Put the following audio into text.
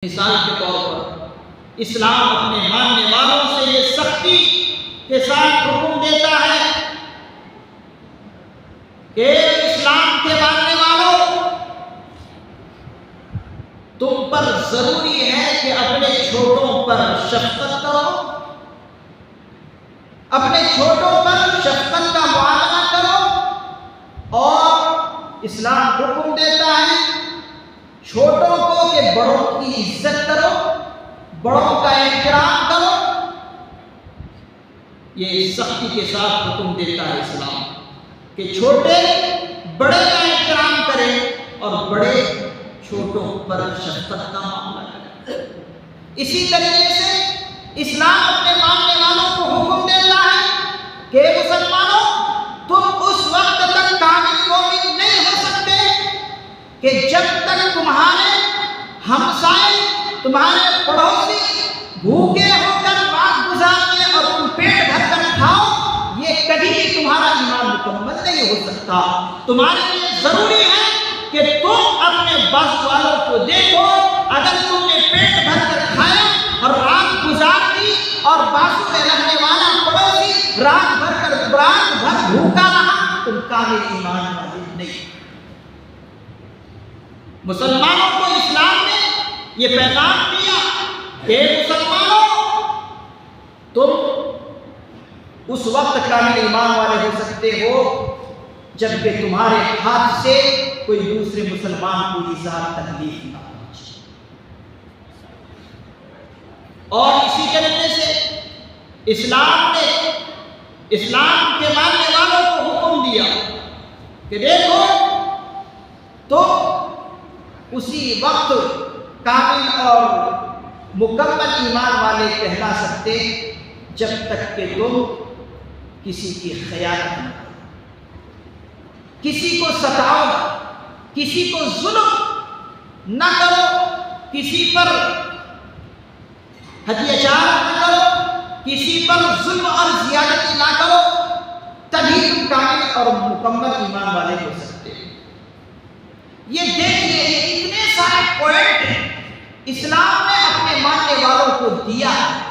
مثال کے طور پر اسلام اپنے ماننے والوں سے یہ سختی کے ساتھ حکم دیتا ہے کہ اسلام کے ماننے والوں، تم پر ضروری ہے کہ اپنے چھوٹوں پر شفقت کرو، اپنے چھوٹوں پر شفقت کا معاملہ کرو، اور اسلام حکم دیتا ہے چھوٹوں کو کہ بڑوں کی عزت کرو، بڑوں کا احترام کرو۔ یہ سختی کے ساتھ حکم دیتا ہے اسلام کہ چھوٹے بڑے کا احترام کریں اور بڑے چھوٹوں پر شفقت کا معاملہ کریں۔ اسی طریقے سے اسلام اپنے ماننے والوں کو حکم دیتا ہے کہ مسلمانوں، تم اس وقت تک کامل مومن نہیں ہو سکتے کہ جب تک تمہارے ہمسائے، تمہارے پڑوسی بھوکے ہو کر رات گزارتے اور تم پیٹ بھر کر کھاؤ، یہ کبھی بھی تمہارا ایمان مکمل نہیں ہو سکتا۔ تمہارے لیے ضروری ہے کہ تم اپنے باس والوں کو دیکھو، اگر تم نے پیٹ بھر کر کھایا اور رات گزار دی اور باسو میں رہنے والا پڑوسی رات بھر بھوکا رہا، تم کامل ایمان والے نہیں۔ مسلمانوں کو اسلام نے یہ پیغام دیا کہ مسلمانوں، تم اس وقت کامل ایمان والے ہو سکتے ہو جبکہ تمہارے ہاتھ سے کوئی دوسرے مسلمان کو ایذا تکلیف نہ پہنچے۔ اور اسی طریقے سے اسلام نے اسلام کے ماننے والوں کو حکم دیا کہ دیکھو، تم اسی وقت کامل اور مکمل ایمان والے کہلا سکتے جب تک کہ تم کسی کی خیانت نہ کرو، کسی کو ستاؤ نہ، کسی کو ظلم نہ کرو، کسی پر ہتھیار نہ کرو، کسی پر ظلم اور زیادتی نہ کرو، تبھی تم کامل اور مکمل ایمان والے ہو سکتے۔ یہ دیکھیے، یہ اتنے سارے پوائنٹ اسلام نے اپنے ماننے والوں کو دیا ہے